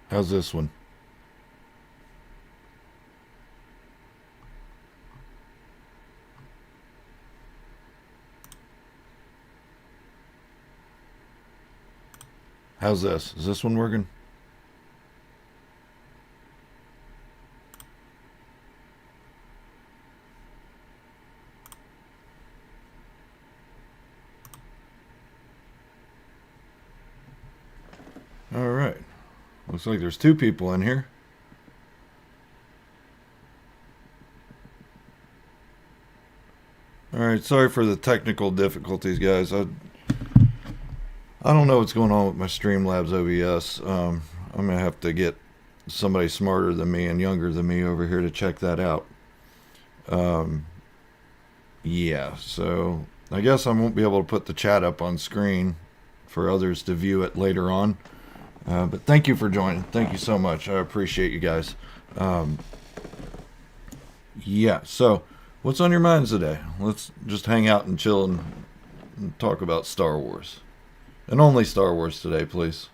How's this one? How's this? Is this one working? All right. Looks like there's two people in here. All right. Sorry for the technical difficulties, guys. I don't know what's going on with my Streamlabs OBS. I'm gonna have to get somebody smarter than me and younger than me over here to check that out. Um, yeah. So I guess I won't be able to put the chat up on screen for others to view it later on. But thank you for joining. Thank you so much. I appreciate you guys. Um, yeah, so what's on your minds today? Let's just hang out and chill and talk about Star Wars. And only Star Wars today, please.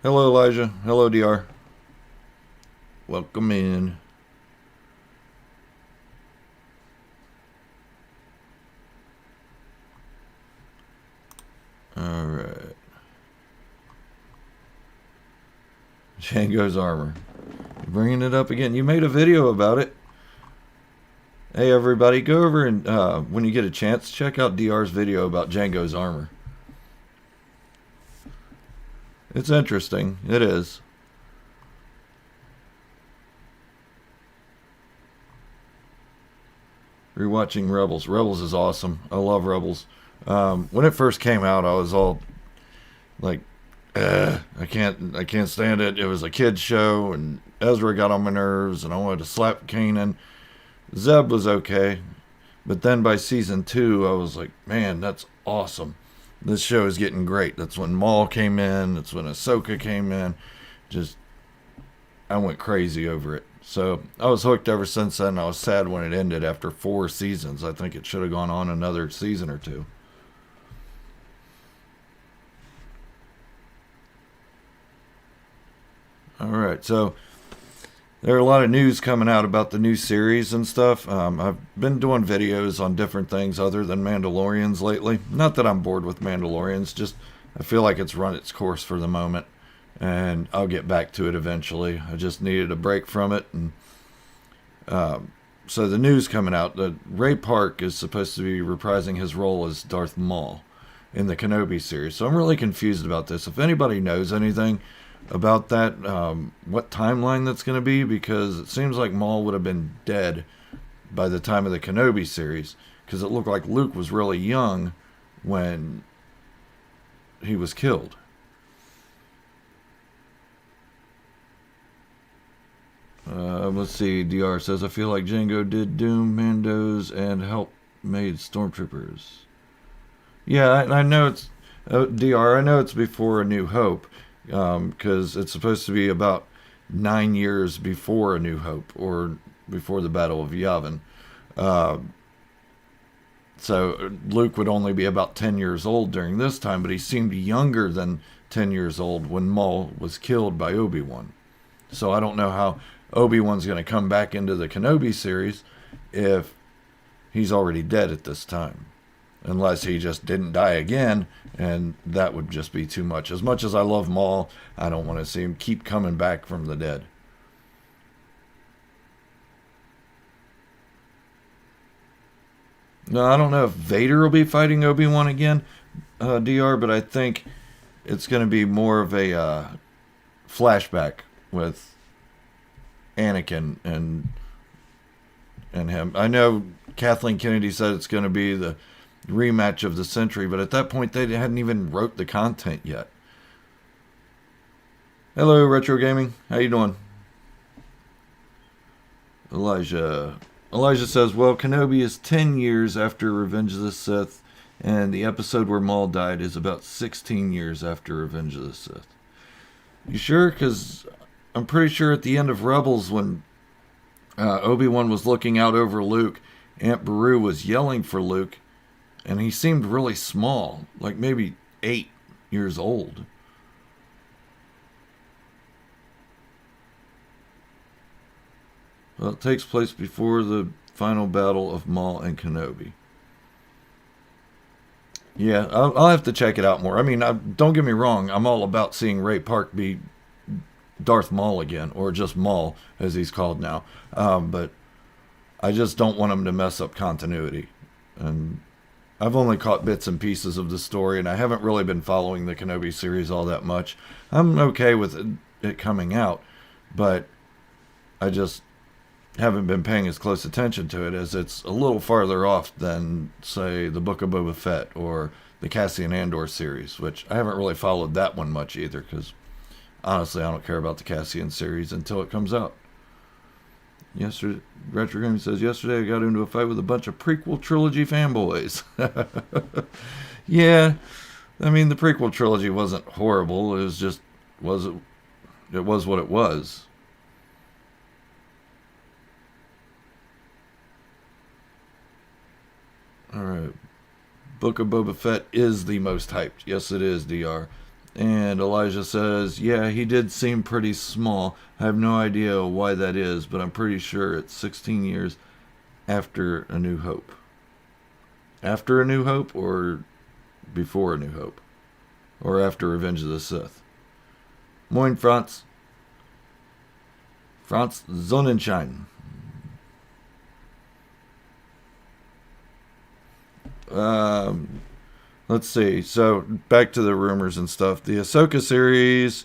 Hello, Elijah. Hello, DR. Welcome in. All right. Django's armor. Bringing it up again. You made a video about it. Hey, everybody, go over and when you get a chance, check out DR's video about Django's armor. It's interesting. It is. Rewatching Rebels. Rebels is awesome. I love Rebels. When it first came out, I was all like, I can't stand it. It was a kids show, and Ezra got on my nerves, and I wanted to slap Kanan. Zeb was okay, but then by season 2, I was like, man, that's awesome. This show is getting great. That's when Maul came in. That's when Ahsoka came in. Just, I went crazy over it. So I was hooked ever since then. I was sad when it ended after 4 seasons. I think it should have gone on another season or 2. All right, so there are a lot of news coming out about the new series and stuff. I've been doing videos on different things other than Mandalorians lately. Not that I'm bored with Mandalorians, just I feel like it's run its course for the moment, and I'll get back to it eventually. I just needed a break from it, and so the news coming out that Ray Park is supposed to be reprising his role as Darth Maul in the Kenobi series. So I'm really confused about this. If anybody knows anything about that, what timeline that's going to be, because it seems like Maul would have been dead by the time of the Kenobi series, because it looked like Luke was really young when he was killed. Let's see. DR says, I feel like Django did doom Mandos and help made stormtroopers. Yeah, I know it's DR. I know it's before A New Hope, because it's supposed to be about 9 years before A New Hope, or before the Battle of Yavin. Uh, so Luke would only be about 10 years old during this time, but he seemed younger than 10 years old when Maul was killed by Obi-Wan. So I don't know how Obi-Wan's going to come back into the Kenobi series if he's already dead at this time. Unless he just didn't die again, and that would just be too much. As much as I love Maul, I don't want to see him keep coming back from the dead. No, I don't know if Vader will be fighting Obi-Wan again, DR, but I think it's going to be more of a flashback with Anakin and him. I know Kathleen Kennedy said it's going to be the rematch of the century, but at that point they hadn't even wrote the content yet. Hello, Retro Gaming. How you doing? Elijah says, well, Kenobi is 10 years after Revenge of the Sith, and the episode where Maul died is about 16 years after Revenge of the Sith. You sure? Because I'm pretty sure at the end of Rebels, when Obi-Wan was looking out over Luke, Aunt Beru was yelling for Luke, and he seemed really small, like maybe 8 years old. Well, it takes place before the final battle of Maul and Kenobi. Yeah, I'll have to check it out more. I mean, don't get me wrong. I'm all about seeing Ray Park be Darth Maul again, or just Maul, as he's called now. But I just don't want him to mess up continuity. And I've only caught bits and pieces of the story, and I haven't really been following the Kenobi series all that much. I'm okay with it coming out, but I just haven't been paying as close attention to it, as it's a little farther off than, say, the Book of Boba Fett or the Cassian Andor series, which I haven't really followed that one much either, because honestly, I don't care about the Cassian series until it comes out. Yesterday, Retro Gaming says, yesterday I got into a fight with a bunch of prequel trilogy fanboys. Yeah, I mean, the prequel trilogy wasn't horrible. It was just, it was what it was. Alright. Book of Boba Fett is the most hyped. Yes, it is, DR. And Elijah says, yeah, he did seem pretty small. I have no idea why that is, but I'm pretty sure it's 16 years after A New Hope. After A New Hope, or before A New Hope? Or after Revenge of the Sith? Moin, Franz. Franz Sonnenschein. Let's see. So back to the rumors and stuff. The Ahsoka series.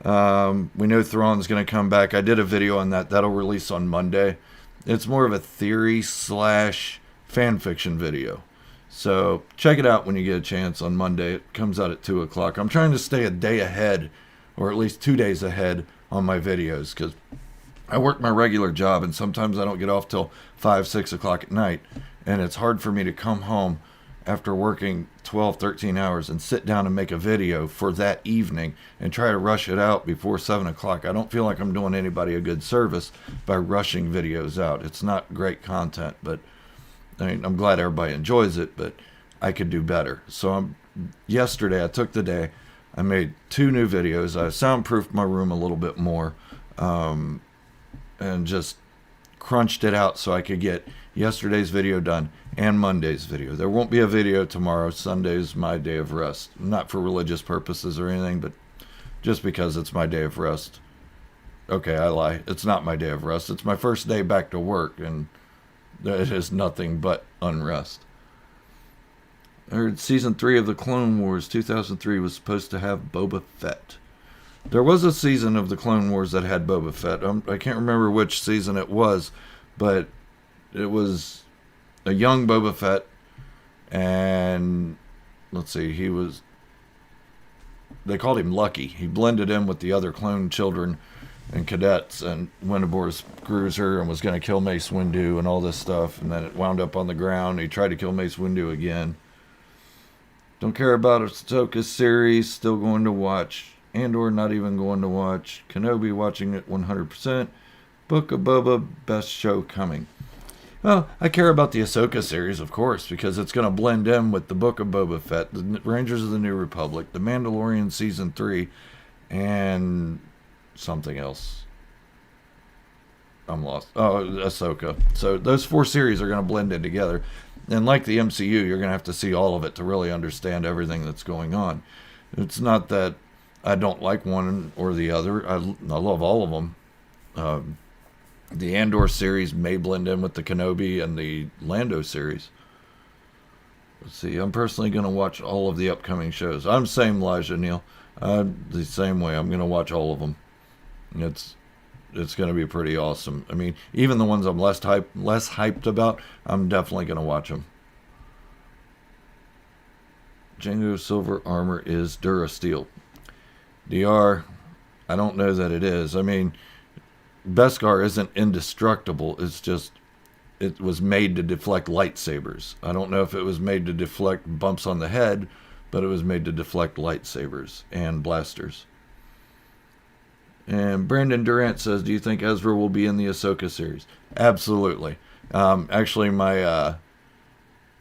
We know Thrawn's going to come back. I did a video on that. That'll release on Monday. It's more of a theory / fan fiction video. So check it out when you get a chance on Monday. It comes out at 2 o'clock. I'm trying to stay a day ahead, or at least 2 days ahead on my videos, because I work my regular job, and sometimes I don't get off till 5, 6 o'clock at night. And it's hard for me to come home after working 12, 13 hours and sit down and make a video for that evening and try to rush it out before 7 o'clock. I don't feel like I'm doing anybody a good service by rushing videos out. It's not great content, but I mean, I'm glad everybody enjoys it, but I could do better. So yesterday I took the day, I made 2 new videos. I soundproofed my room a little bit more, and just crunched it out so I could get yesterday's video done and Monday's video. There won't be a video tomorrow. Sunday's my day of rest. Not for religious purposes or anything, but just because it's my day of rest. Okay, I lie. It's not my day of rest. It's my first day back to work, and it is nothing but unrest. I heard season 3 of the Clone Wars 2003 was supposed to have Boba Fett. There was a season of the Clone Wars that had Boba Fett. I can't remember which season it was, but it was a young Boba Fett, and let's see, they called him Lucky. He blended in with the other clone children and cadets and went aboard his cruiser and was going to kill Mace Windu and all this stuff, and then it wound up on the ground. He tried to kill Mace Windu again. Don't care about Ahsoka's series, still going to watch. Andor, not even going to watch. Kenobi, watching it 100%. Book of Boba, best show coming. Well, I care about the Ahsoka series, of course, because it's going to blend in with the Book of Boba Fett, the Rangers of the New Republic, the Mandalorian Season 3, and something else. I'm lost. Oh, Ahsoka. So those 4 series are going to blend in together. And like the MCU, you're going to have to see all of it to really understand everything that's going on. It's not that I don't like one or the other. I love all of them. The Andor series may blend in with the Kenobi and the Lando series. Let's see. I'm personally going to watch all of the upcoming shows. I'm same Elijah Neal. The same way. I'm going to watch all of them. It's going to be pretty awesome. I mean, even the ones I'm less hyped about, I'm definitely going to watch them. Jango Silver armor is Durasteel. DR, I don't know that it is. I mean, Beskar isn't indestructible. It's just, it was made to deflect lightsabers. I don't know if it was made to deflect bumps on the head, but it was made to deflect lightsabers and blasters. And Brandon Durant says, do you think Ezra will be in the Ahsoka series? Absolutely. Actually, my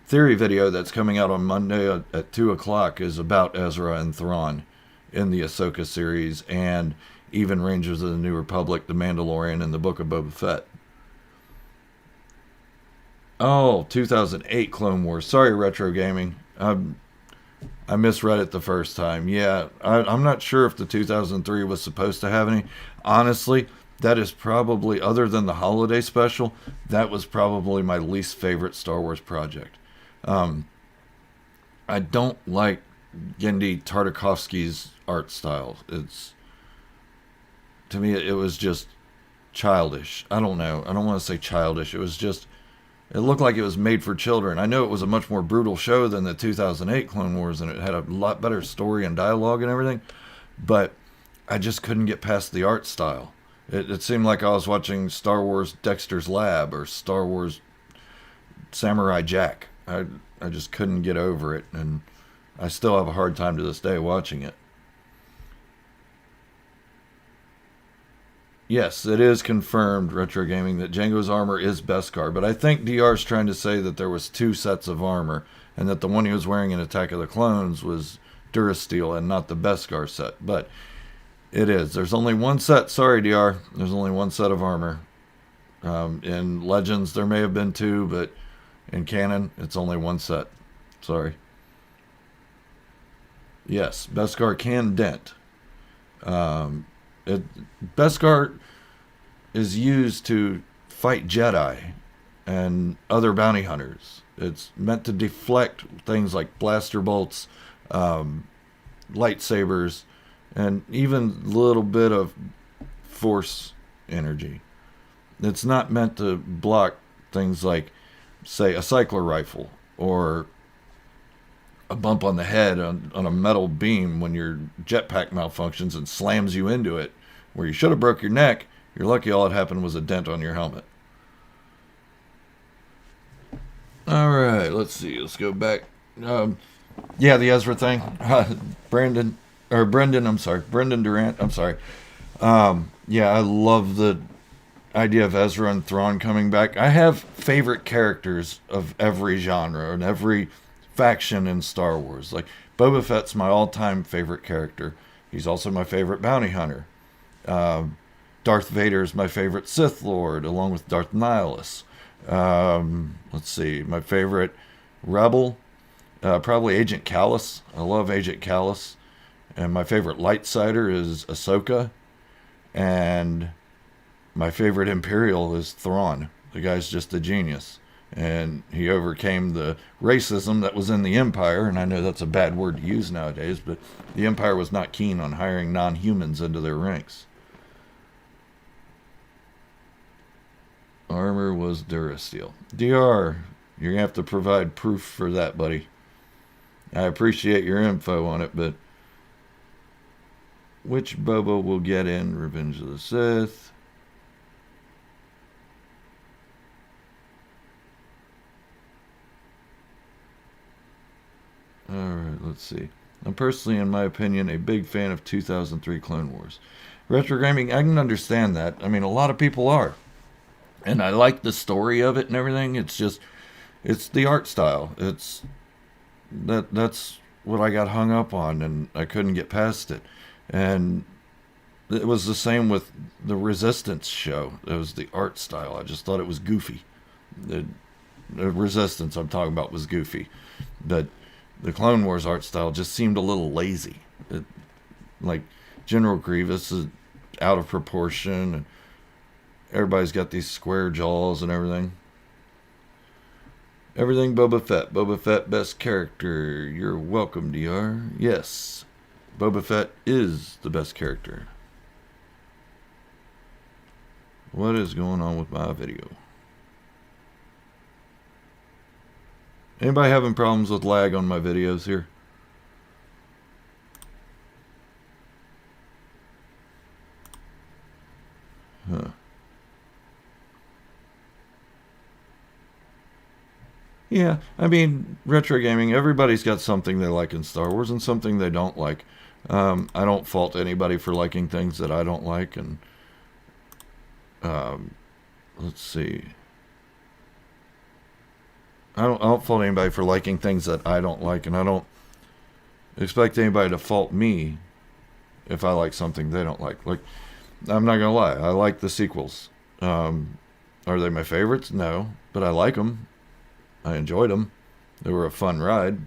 theory video that's coming out on Monday at 2 o'clock is about Ezra and Thrawn in the Ahsoka series, and even Rangers of the New Republic, the Mandalorian, and the Book of Boba Fett. Oh, 2008 Clone Wars. Sorry, Retro Gaming. I misread it the first time. Yeah, I'm not sure if the 2003 was supposed to have any. Honestly, that is probably, other than the holiday special, that was probably my least favorite Star Wars project. Um, I don't like Gendy Tartakovsky's art style. It's, to me, it was just childish. I don't know. I don't want to say childish. It was just, it looked like it was made for children. I know it was a much more brutal show than the 2008 Clone Wars, and it had a lot better story and dialogue and everything, but I just couldn't get past the art style. It seemed like I was watching Star Wars Dexter's Lab or Star Wars Samurai Jack. I just couldn't get over it, and I still have a hard time to this day watching it. Yes, it is confirmed, Retro Gaming, that Jango's armor is Beskar, but I think DR is trying to say that there was two sets of armor, and that the one he was wearing in Attack of the Clones was Durasteel and not the Beskar set. But it is. There's only one set. Sorry, DR. There's only one set of armor. In Legends, there may have been two, but in canon, it's only one set. Sorry. Yes, Beskar can dent. Um, it, Beskar is used to fight Jedi and other bounty hunters. It's meant to deflect things like blaster bolts, lightsabers, and even a little bit of force energy. It's not meant to block things like, say, a cycler rifle or a bump on the head on a metal beam when your jetpack malfunctions and slams you into it, where you should have broke your neck. You're lucky all that happened was a dent on your helmet. All right, let's see. Let's go back. Yeah, the Ezra thing. Brendan Durant. I'm sorry. Yeah, I love the idea of Ezra and Thrawn coming back. I have favorite characters of every genre and every faction in Star Wars. Like, Boba Fett's my all-time favorite character. He's also my favorite bounty hunter. Darth Vader's my favorite Sith Lord, along with Darth Nihilus. Let's see, my favorite rebel, probably Agent Kallus. I love Agent Kallus. And my favorite lightsider is Ahsoka. And my favorite Imperial is Thrawn. The guy's just a genius. And he overcame the racism that was in the Empire. And I know that's a bad word to use nowadays, but the Empire was not keen on hiring non-humans into their ranks. Armor was Durasteel. DR, you're going to have to provide proof for that, buddy. I appreciate your info on it, but which Boba will get in Revenge of the Sith? Alright, let's see. I'm personally, in my opinion, a big fan of 2003 Clone Wars. Retro gaming, I can understand that. I mean, a lot of people are. And I like the story of it and everything. It's just, it's the art style. That's what I got hung up on, and I couldn't get past it. And it was the same with the Resistance show. It was the art style. I just thought it was goofy. The Resistance I'm talking about was goofy. But the Clone Wars art style just seemed a little lazy. Like, General Grievous is out of proportion, and everybody's got these square jaws and everything. Everything Boba Fett. Boba Fett, best character. You're welcome, DR. Yes, Boba Fett is the best character. What is going on with my video? Anybody having problems with lag on my videos here? Huh. Yeah, I mean, retro gaming, everybody's got something they like in Star Wars and something they don't like. I don't fault anybody for liking things that I don't like, and um, let's see. I don't fault anybody for liking things that I don't like, and I don't expect anybody to fault me if I like something they don't like. Like, I'm not gonna lie, I like the sequels. Are they my favorites? No, but I like them. I enjoyed them. They were a fun ride.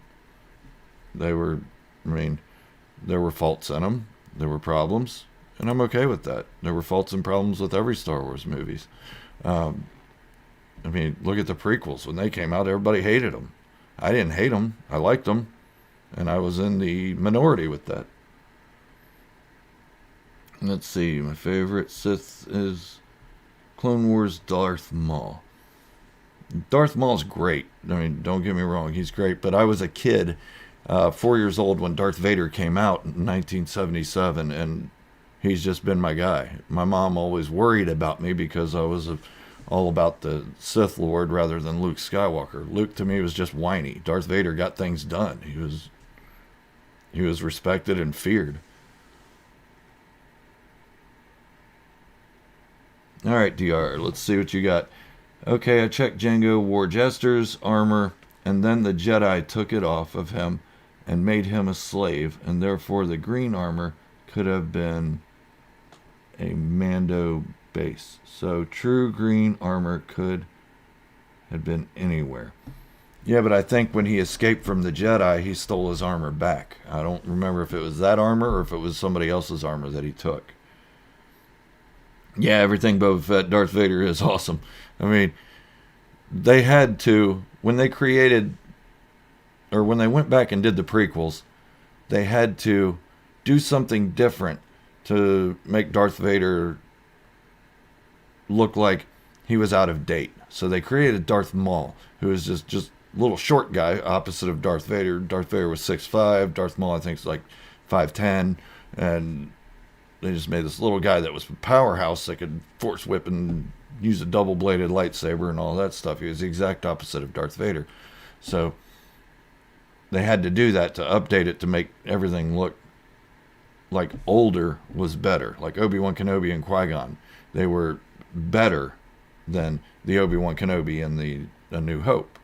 They were, I mean, there were faults in them. There were problems, and I'm okay with that. There were faults and problems with every Star Wars movies. Um, I mean, look at the prequels. When they came out, everybody hated them. I didn't hate them. I liked them, and I was in the minority with that. Let's see. My favorite Sith is Clone Wars Darth Maul. Darth Maul's great. I mean, don't get me wrong, he's great. But I was a kid, 4 years old, when Darth Vader came out in 1977, and he's just been my guy. My mom always worried about me because I was all about the Sith Lord rather than Luke Skywalker. Luke to me was just whiny. Darth Vader got things done. He was respected and feared. All right, DR, let's see what you got. Okay, I checked Jango wore Jester's armor, and then the Jedi took it off of him and made him a slave, and therefore the green armor could have been a Mando base. So true green armor could have been anywhere. Yeah, but I think when he escaped from the Jedi, he stole his armor back. I don't remember if it was that armor or if it was somebody else's armor that he took. Yeah, everything Boba Fett, Darth Vader is awesome. I mean, they had to, when they created, or when they went back and did the prequels, they had to do something different to make Darth Vader look like he was out of date. So they created Darth Maul, who is just a little short guy, opposite of Darth Vader. Darth Vader was 6'5", Darth Maul I think is like 5'10", and they just made this little guy that was a powerhouse that could force whip and use a double-bladed lightsaber and all that stuff. He was the exact opposite of Darth Vader. So they had to do that to update it to make everything look like older was better. Like Obi-Wan Kenobi and Qui-Gon. They were better than the Obi-Wan Kenobi and the A New Hope.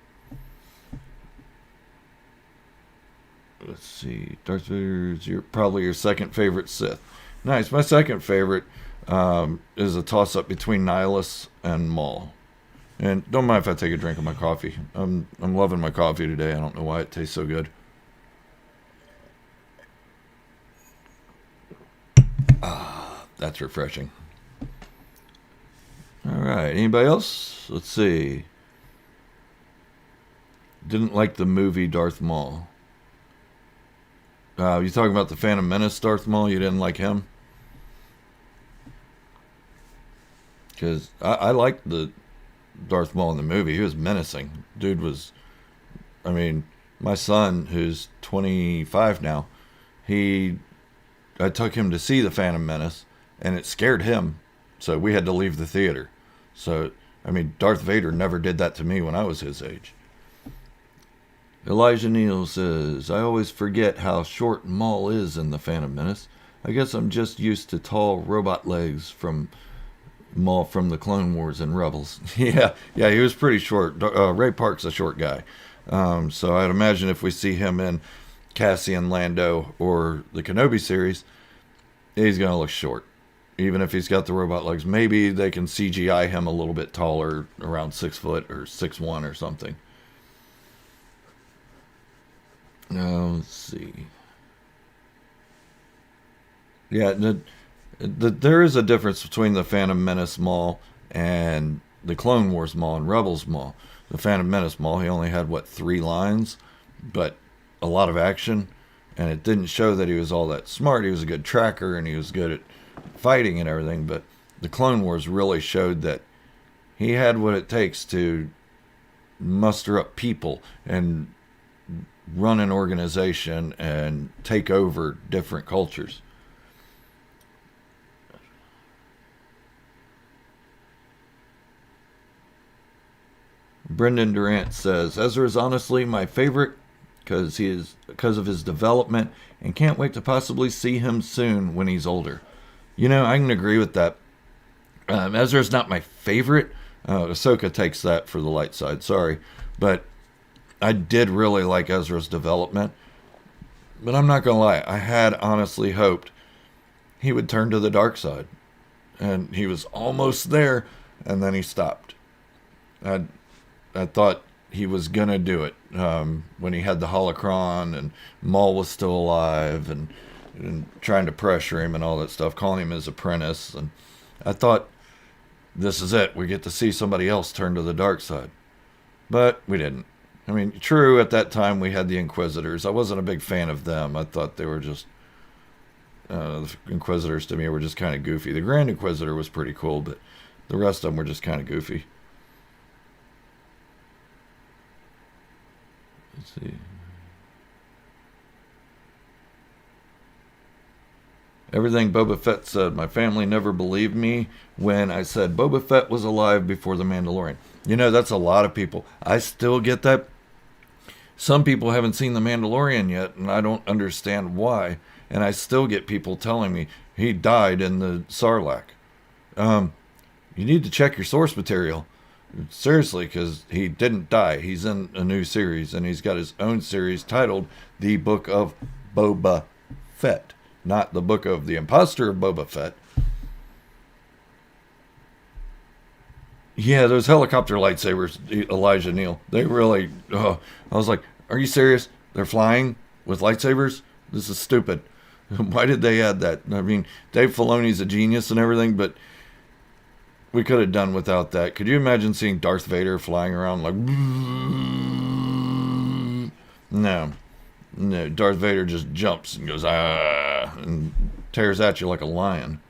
Let's see. Darth Vader is probably your second favorite Sith. Nice. My second favorite is a toss-up between Nihilus and Maul. And don't mind if I take a drink of my coffee. I'm loving my coffee today. I don't know why it tastes so good. Ah, that's refreshing. All right. Anybody else? Let's see. Didn't like the movie Darth Maul. You talking about the Phantom Menace Darth Maul? You didn't like him? Because I liked the Darth Maul in the movie. He was menacing. Dude was, I mean, my son, who's 25 now, I took him to see the Phantom Menace, and it scared him, so we had to leave the theater. So, I mean, Darth Vader never did that to me when I was his age. Elijah Neal says, I always forget how short Maul is in the Phantom Menace. I guess I'm just used to tall robot legs from Maul from the Clone Wars and Rebels. yeah, he was pretty short. Ray Park's a short guy. So I'd imagine if we see him in Cassian Lando or the Kenobi series, he's going to look short. Even if he's got the robot legs. Maybe they can CGI him a little bit taller, around 6 foot or 6'1" or something. Let's see. Yeah, there is a difference between the Phantom Menace Maul and the Clone Wars Maul and Rebels Maul. The Phantom Menace Maul, he only had, 3 lines, but a lot of action, and it didn't show that he was all that smart. He was a good tracker, and he was good at fighting and everything, but the Clone Wars really showed that he had what it takes to muster up people and run an organization and take over different cultures. Brendan Durant says, Ezra is honestly my favorite because of his development, and can't wait to possibly see him soon when he's older. You know, I can agree with that. Ezra's not my favorite. Ahsoka takes that for the light side, sorry. But I did really like Ezra's development. But I'm not going to lie, I had honestly hoped he would turn to the dark side. And he was almost there, and then he stopped. I thought he was gonna do it when he had the holocron and Maul was still alive and trying to pressure him and all that stuff, calling him his apprentice. And I thought, this is it. We get to see somebody else turn to the dark side. But we didn't. I mean, true, at that time we had the Inquisitors. I wasn't a big fan of them. I thought they were just... the Inquisitors to me were just kind of goofy. The Grand Inquisitor was pretty cool, but the rest of them were just kind of goofy. Let's see. Everything Boba Fett said. My family never believed me when I said Boba Fett was alive before The Mandalorian. You know, that's a lot of people. I still get that. Some people haven't seen The Mandalorian yet, and I don't understand why. And I still get people telling me he died in the Sarlacc. You need to check your source material. Seriously, because he didn't die. He's in a new series, and he's got his own series titled The Book of Boba Fett. Not the Book of the Imposter of Boba Fett. Yeah, those helicopter lightsabers, Elijah Neal. They really... I was like, are you serious? They're flying with lightsabers? This is stupid. Why did they add that? I mean, Dave Filoni's a genius and everything, but we could have done without that. Could you imagine seeing Darth Vader flying around like... No. No, Darth Vader just jumps and goes, ah, and tears at you like a lion.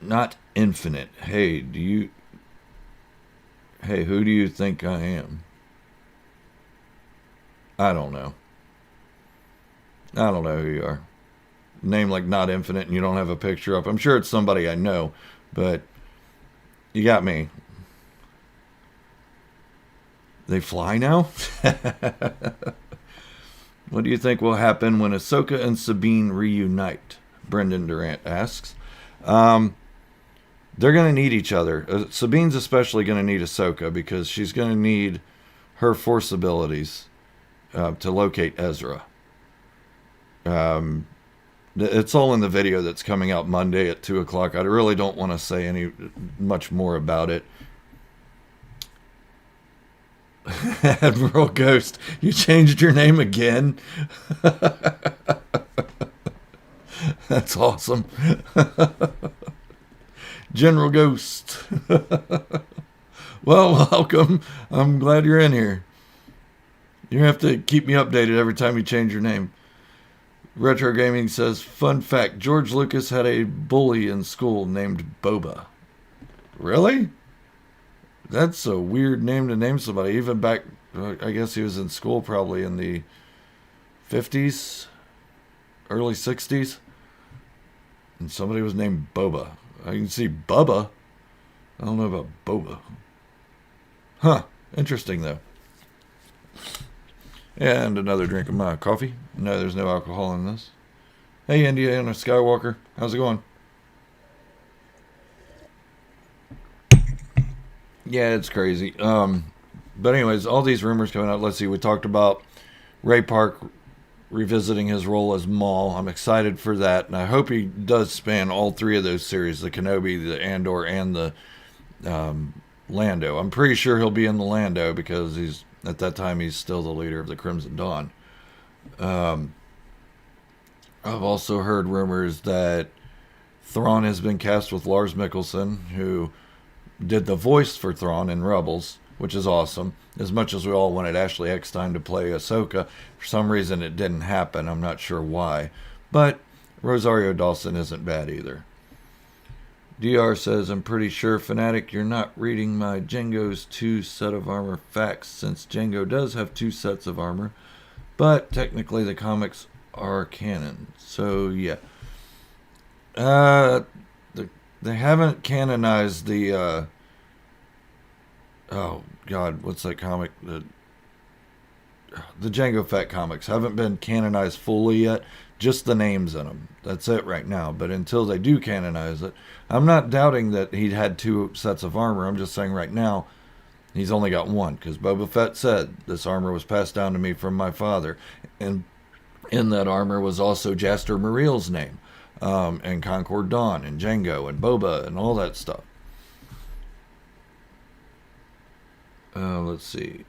Not infinite. Hey, who do you think I am? I don't know. I don't know who you are. Name like Not Infinite and you don't have a picture up. I'm sure it's somebody I know, but you got me. They fly now? What do you think will happen when Ahsoka and Sabine reunite? Brendan Durant asks. They're going to need each other. Sabine's especially going to need Ahsoka because she's going to need her Force abilities to locate Ezra. It's all in the video that's coming out Monday at 2 o'clock. I really don't want to say much more about it. Admiral Ghost, you changed your name again? That's awesome. General Ghost. Well, welcome. I'm glad you're in here. You have to keep me updated every time you change your name. Retro Gaming says, fun fact, George Lucas had a bully in school named Boba. Really? That's a weird name to name somebody. Even back, I guess he was in school probably in the 50s, early 60s. And somebody was named Boba. I can see Bubba. I don't know about Boba. Huh. Interesting, though. And another drink of my coffee. No, there's no alcohol in this. Hey, Indiana Skywalker. How's it going? Yeah, it's crazy. But anyways, all these rumors coming out. Let's see. We talked about Ray Park revisiting his role as Maul. I'm excited for that, and I hope he does span all three of those series: the Kenobi, the Andor, and the Lando. I'm pretty sure he'll be in the Lando because at that time he's still the leader of the Crimson Dawn. I've also heard rumors that Thrawn has been cast with Lars Mikkelsen, who did the voice for Thrawn in Rebels, which is awesome. As much as we all wanted Ashley Eckstein to play Ahsoka, for some reason it didn't happen. I'm not sure why. But Rosario Dawson isn't bad either. DR says, I'm pretty sure, Fanatic, you're not reading my Jango's 2 set of armor facts, since Jango does have 2 sets of armor. But technically the comics are canon. So, yeah. They haven't canonized the... oh, God, what's that comic? The Jango Fett comics haven't been canonized fully yet. Just the names in them. That's it right now. But until they do canonize it, I'm not doubting that he had 2 sets of armor. I'm just saying right now, he's only got 1. Because Boba Fett said, this armor was passed down to me from my father. And in that armor was also Jaster Muriel's name. and Concord Dawn and Jango and Boba and all that stuff. Let's see.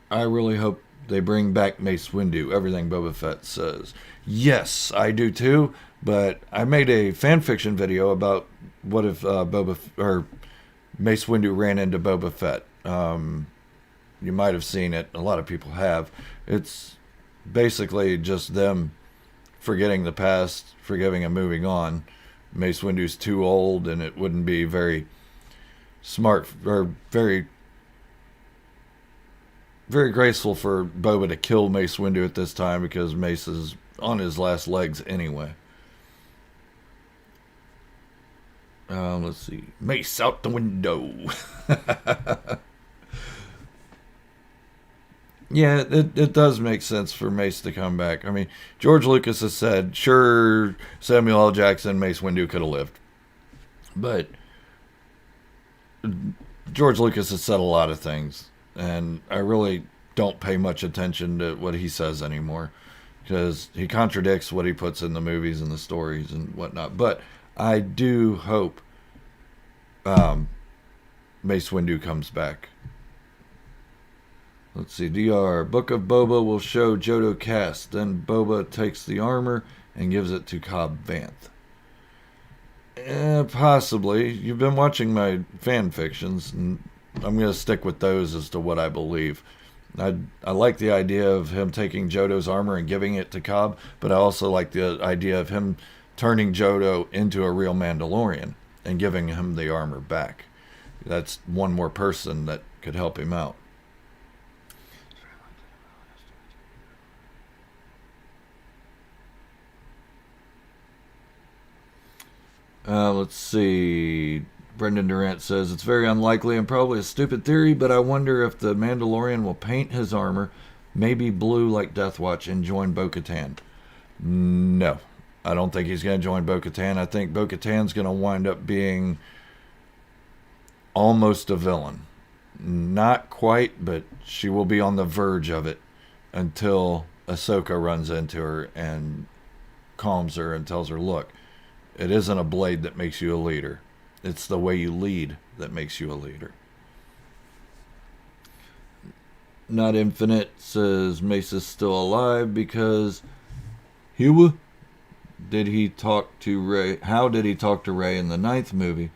I really hope they bring back Mace Windu. Everything Boba Fett says. Yes, I do too. But I made a fan fiction video about what if Mace Windu ran into Boba Fett. You might have seen it. A lot of people have. It's basically just them forgetting the past, forgiving and moving on. Mace Windu's too old, and it wouldn't be very smart or very graceful for Boba to kill Mace Windu at this time because Mace is on his last legs anyway. Let's see. Mace out the window. Yeah, it does make sense for Mace to come back. I mean, George Lucas has said, sure, Samuel L. Jackson, Mace Windu could have lived. But George Lucas has said a lot of things, and I really don't pay much attention to what he says anymore because he contradicts what he puts in the movies and the stories and whatnot. But I do hope Mace Windu comes back. Let's see. DR. Book of Boba will show Jodo cast. Then Boba takes the armor and gives it to Cobb Vanth. Possibly. You've been watching my fan fictions, and I'm going to stick with those as to what I believe. I like the idea of him taking Jodo's armor and giving it to Cobb, but I also like the idea of him turning Jodo into a real Mandalorian and giving him the armor back. That's one more person that could help him out. Let's see. Brendan Durant says, it's very unlikely and probably a stupid theory, but I wonder if the Mandalorian will paint his armor maybe blue like Deathwatch and join Bo-Katan. No. I don't think he's going to join Bo-Katan. I think Bo-Katan's going to wind up being almost a villain. Not quite, but she will be on the verge of it until Ahsoka runs into her and calms her and tells her, look, it isn't a blade that makes you a leader. It's the way you lead that makes you a leader. Not Infinite says Mace is still alive because how did he talk to Rey in the 9th movie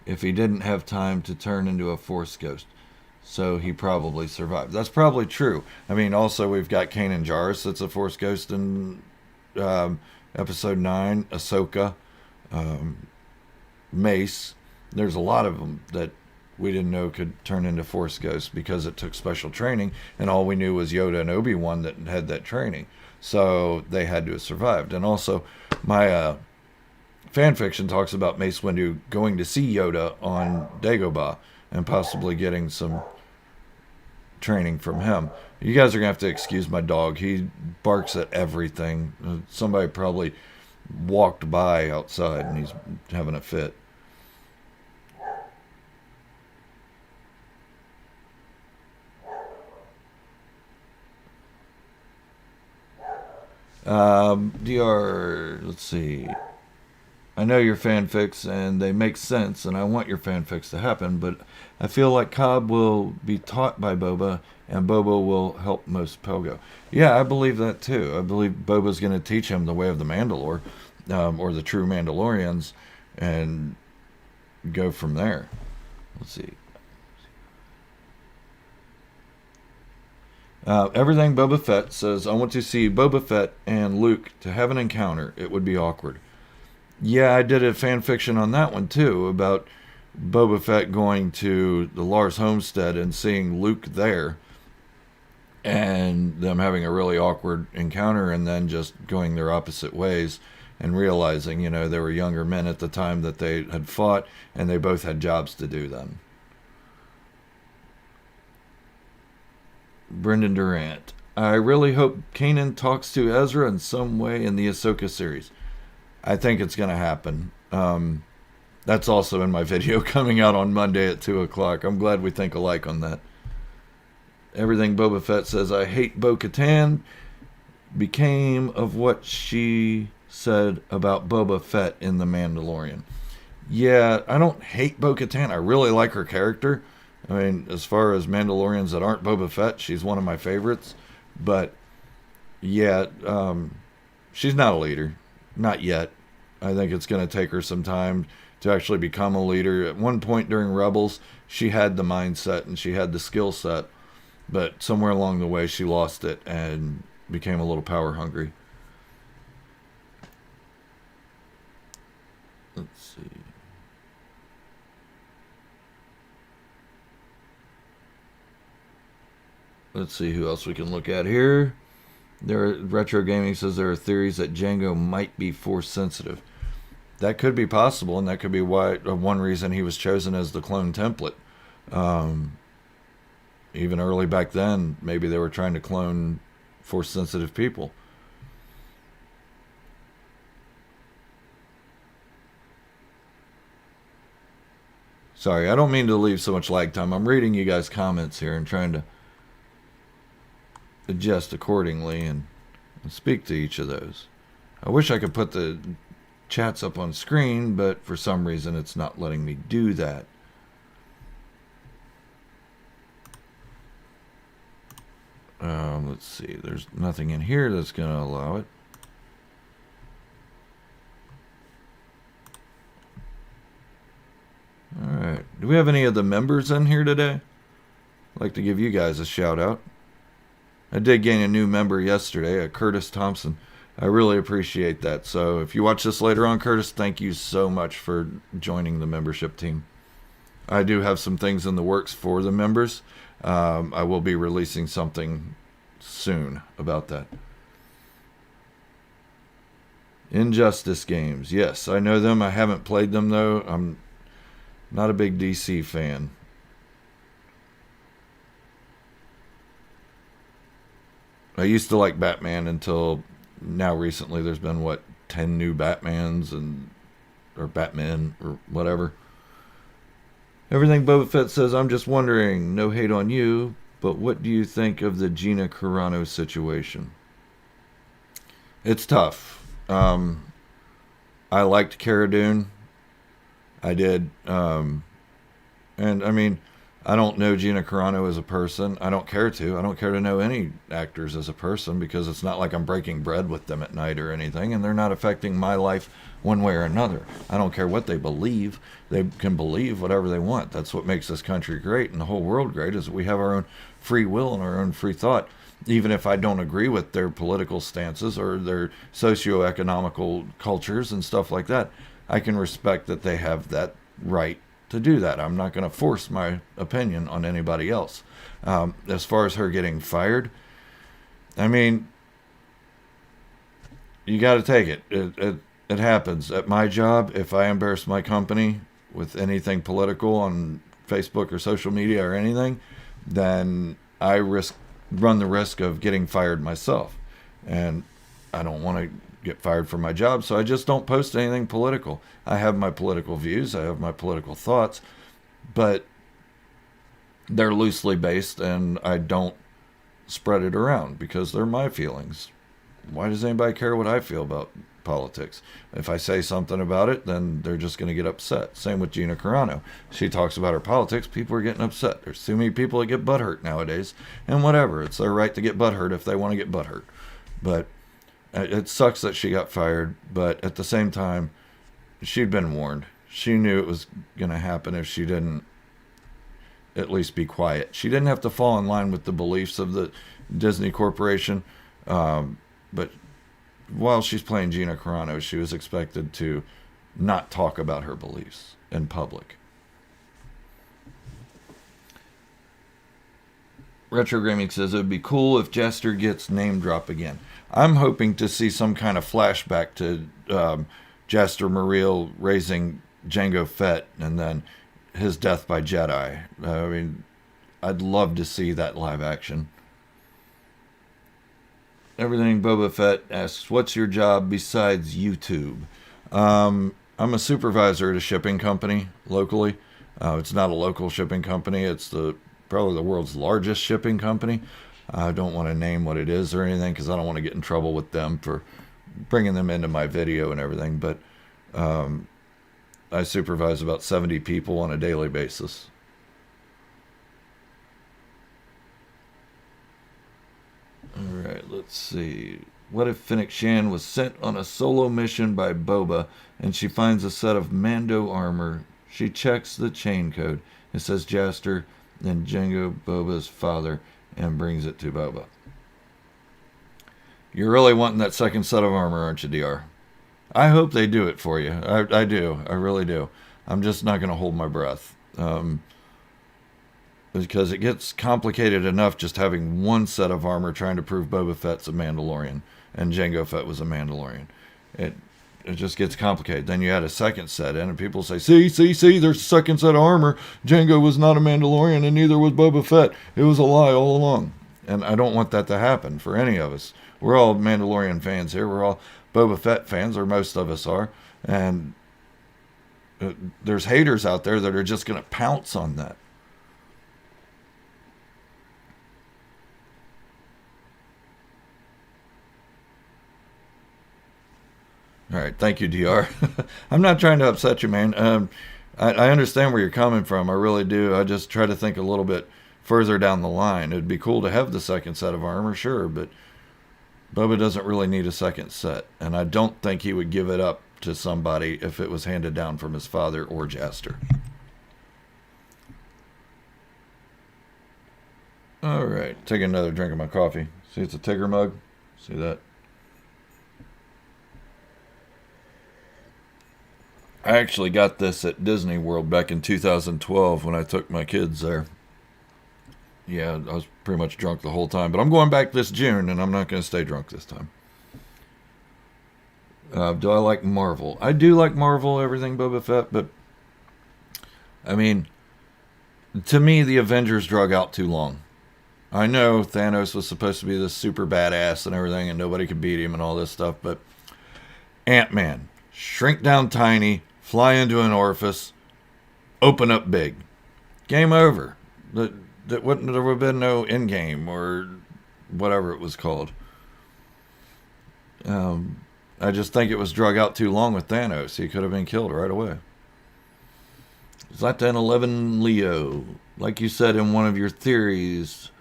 if he didn't have time to turn into a Force ghost? So he probably survived. That's probably true. I mean, also we've got Kanan Jarrus that's a Force ghost in Episode 9, Ahsoka. Mace. There's a lot of them that we didn't know could turn into Force ghosts because it took special training, and all we knew was Yoda and Obi-Wan that had that training. So they had to have survived. And also, my fan fiction talks about Mace Windu going to see Yoda on Dagobah and possibly getting some training from him. You guys are going to have to excuse my dog. He barks at everything. Somebody probably walked by outside and he's having a fit. DR, let's see. I know your fanfics and they make sense, and I want your fanfics to happen, but I feel like Cobb will be taught by Boba, and Boba will help most Pogo. Yeah, I believe that too. I believe Boba's going to teach him the way of the Mandalore, or the true Mandalorians, and go from there. Let's see. Everything Boba Fett says, I want to see Boba Fett and Luke to have an encounter. It would be awkward. Yeah, I did a fan fiction on that one too, about Boba Fett going to the Lars homestead and seeing Luke there, and them having a really awkward encounter, and then just going their opposite ways and realizing, you know, they were younger men at the time that they had fought, and they both had jobs to do then. Brendan Durant. I really hope Kanan talks to Ezra in some way in the Ahsoka series. I think it's going to happen. That's also in my video coming out on Monday at 2 o'clock. I'm glad we think alike on that. Everything Boba Fett says, I hate Bo-Katan, became of what she said about Boba Fett in The Mandalorian. Yeah, I don't hate Bo-Katan. I really like her character. I mean, as far as Mandalorians that aren't Boba Fett, she's one of my favorites. But yeah, she's not a leader, not yet. I think it's going to take her some time to actually become a leader. At one point during Rebels, she had the mindset and she had the skill set, but somewhere along the way, she lost it and became a little power hungry. Let's see. Let's see who else we can look at here. Retro Gaming says there are theories that Jango might be force sensitive. That could be possible, and that could be why one reason he was chosen as the clone template. Even early back then, maybe they were trying to clone force sensitive people. Sorry, I don't mean to leave so much lag time. I'm reading you guys' comments here and trying to adjust accordingly and speak to each of those. I wish I could put the chats up on screen, but for some reason it's not letting me do that. Let's see. There's nothing in here that's going to allow it. Alright. Do we have any of the members in here today? I'd like to give you guys a shout out. I did gain a new member yesterday, a Curtis Thompson. I really appreciate that. So if you watch this later on, Curtis, thank you so much for joining the membership team. I do have some things in the works for the members. I will be releasing something soon about that. Injustice games. Yes, I know them. I haven't played them, though. I'm not a big DC fan. I used to like Batman until now recently. There's been, 10 new Batmans or Batmen or whatever. Everything Boba Fett says, I'm just wondering, no hate on you, but what do you think of the Gina Carano situation? It's tough. I liked Cara Dune. I did. And I mean, I don't know Gina Carano as a person. I don't care to. I don't care to know any actors as a person because it's not like I'm breaking bread with them at night or anything, and they're not affecting my life one way or another. I don't care what they believe. They can believe whatever they want. That's what makes this country great and the whole world great is we have our own free will and our own free thought. Even if I don't agree with their political stances or their socio-economical cultures and stuff like that, I can respect that they have that right to do that. I'm not going to force my opinion on anybody else. As far as her getting fired, I mean, you got to take it. It happens. At my job, if I embarrass my company with anything political on Facebook or social media or anything, then I run the risk of getting fired myself. And I don't want to get fired from my job, so I just don't post anything political. I have my political views, I have my political thoughts, but they're loosely based and I don't spread it around because they're my feelings. Why does anybody care what I feel about politics? If I say something about it, then they're just going to get upset. Same with Gina Carano. She talks about her politics, people are getting upset. There's too many people that get butthurt nowadays, and whatever. It's their right to get butthurt if they want to get butthurt. But it sucks that she got fired, but at the same time, she'd been warned. She knew it was going to happen if she didn't at least be quiet. She didn't have to fall in line with the beliefs of the Disney Corporation, but while she's playing Gina Carano, she was expected to not talk about her beliefs in public. Retro Gaming says it would be cool if Jester gets name drop again. I'm hoping to see some kind of flashback to Jester Muriel raising Jango Fett and then his death by Jedi. I mean, I'd love to see that live action. Everything Boba Fett asks, what's your job besides YouTube? I'm a supervisor at a shipping company locally. It's not a local shipping company. It's probably the world's largest shipping company. I don't want to name what it is or anything because I don't want to get in trouble with them for bringing them into my video and everything, but I supervise about 70 people on a daily basis. Alright, let's see. What if Fennec Shan was sent on a solo mission by Boba and she finds a set of Mando armor? She checks the chain code. It says Jaster and Jango, Boba's father, and brings it to Boba. You're really wanting that second set of armor, aren't you, DR? I hope they do it for you. I do. I really do. I'm just not going to hold my breath. Because it gets complicated enough just having one set of armor trying to prove Boba Fett's a Mandalorian and Jango Fett was a Mandalorian. It just gets complicated. Then you add a second set in and people say, see, there's a second set of armor. Jango was not a Mandalorian and neither was Boba Fett. It was a lie all along. And I don't want that to happen for any of us. We're all Mandalorian fans here. We're all Boba Fett fans, or most of us are. And there's haters out there that are just going to pounce on that. All right, thank you, DR. I'm not trying to upset you, man. I understand where you're coming from. I really do. I just try to think a little bit further down the line. It'd be cool to have the second set of armor, sure, but Boba doesn't really need a second set, and I don't think he would give it up to somebody if it was handed down from his father or Jaster. All right, take another drink of my coffee. See, it's a Tigger mug. See that? I actually got this at Disney World back in 2012 when I took my kids there. Yeah, I was pretty much drunk the whole time. But I'm going back this June, and I'm not going to stay drunk this time. Do I like Marvel? I do like Marvel, everything Boba Fett, but I mean, to me, the Avengers drug out too long. I know Thanos was supposed to be this super badass and everything, and nobody could beat him and all this stuff, but Ant-Man, shrink down tiny, fly into an orifice, open up big. Game over. There would have been no Endgame or whatever it was called. I just think it was drug out too long with Thanos. He could have been killed right away. Zlatan11 Leo, like you said in one of your theories,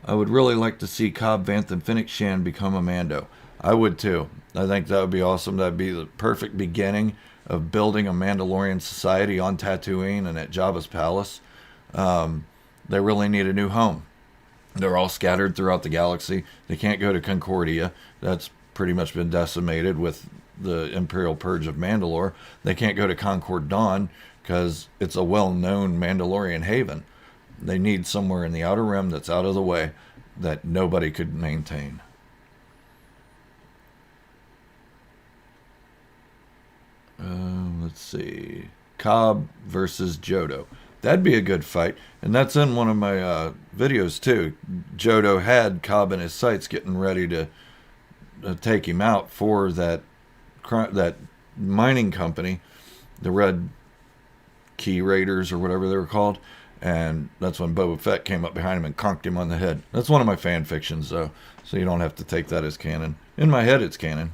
I would really like to see Cobb Vanth and Fennec Shan become a Mando. I would too. I think that would be awesome. That would be the perfect beginning of building a Mandalorian society on Tatooine and at Jabba's palace. They really need a new home. They're all scattered throughout the galaxy. They can't go to Concordia. That's pretty much been decimated with the Imperial Purge of Mandalore. They can't go to Concord Dawn because it's a well-known Mandalorian haven. They need somewhere in the Outer Rim that's out of the way that nobody could maintain. Let's see. Cobb versus Jodo. That'd be a good fight. And that's in one of my videos too. Jodo had Cobb in his sights getting ready to take him out for that mining company, the Red Key Raiders or whatever they were called. And that's when Boba Fett came up behind him and conked him on the head. That's one of my fan fictions, though, so you don't have to take that as canon. In my head, it's canon.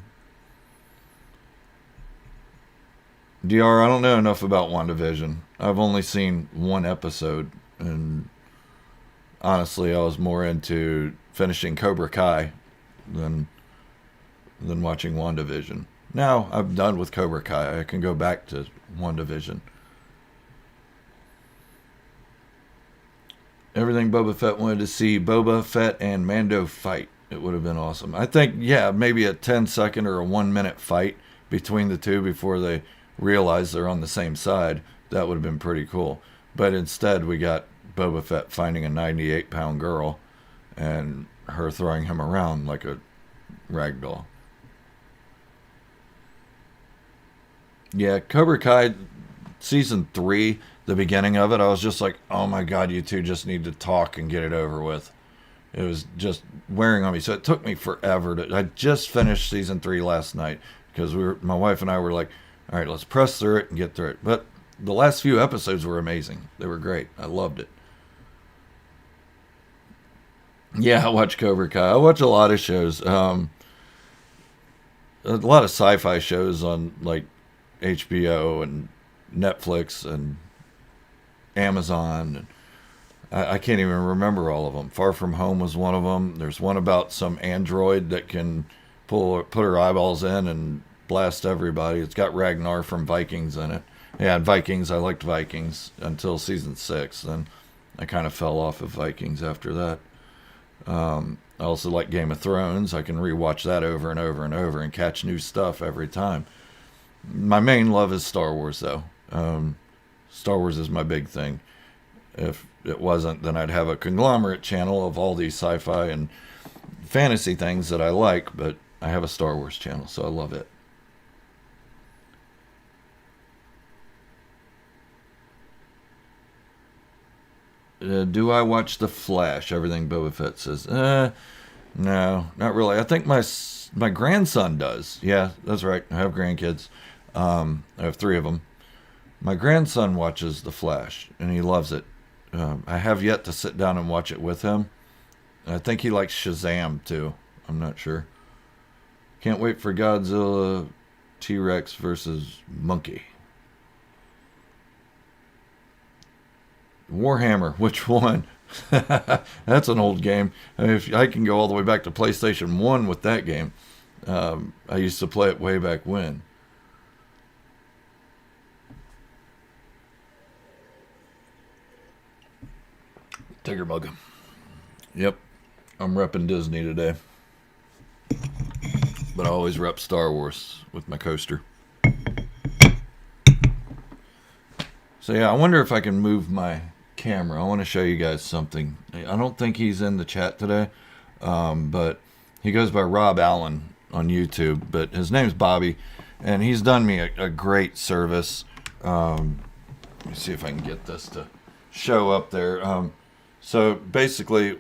DR, I don't know enough about WandaVision. I've only seen one episode, and honestly, I was more into finishing Cobra Kai than watching WandaVision. Now, I'm done with Cobra Kai. I can go back to WandaVision. Everything Boba Fett wanted to see Boba Fett and Mando fight. It would have been awesome. I think, yeah, maybe a 10-second or a 1-minute fight between the two before they realize they're on the same side. That would have been pretty cool. But instead, we got Boba Fett finding a 98-pound girl and her throwing him around like a rag doll. Yeah, Cobra Kai season 3, the beginning of it, I was just like, oh my god, you two just need to talk and get it over with. It was just wearing on me. So it took me forever I just finished season 3 last night because my wife and I were like, all right, let's press through it and get through it. But the last few episodes were amazing. They were great. I loved it. Yeah, I watch Cobra Kai. I watch a lot of shows. a lot of sci-fi shows on like HBO and Netflix and Amazon. I can't even remember all of them. Far From Home was one of them. There's one about some android that can put her eyeballs in and blast everybody. It's got Ragnar from Vikings in it. Yeah, Vikings. I liked Vikings until season 6. Then I kind of fell off of Vikings after that. I also like Game of Thrones. I can rewatch that over and over and over and catch new stuff every time. My main love is Star Wars, though. Star Wars is my big thing. If it wasn't, then I'd have a conglomerate channel of all these sci-fi and fantasy things that I like, but I have a Star Wars channel, so I love it. Do I watch The Flash? Everything Boba Fett says. No, not really. I think my grandson does. Yeah, that's right. I have grandkids. I have 3 of them. My grandson watches The Flash, and he loves it. I have yet to sit down and watch it with him. I think he likes Shazam, too. I'm not sure. Can't wait for Godzilla, T-Rex versus Monkey. Warhammer, which one? That's an old game. If I can go all the way back to PlayStation 1 with that game. I used to play it way back when. Tiger Mug. Yep. I'm repping Disney today. But I always rep Star Wars with my coaster. So yeah, I wonder if I can move my camera. I want to show you guys something. I don't think he's in the chat today. But he goes by Rob Allen on YouTube. But his name's Bobby. And he's done me a great service. Let me see if I can get this to show up there. So basically,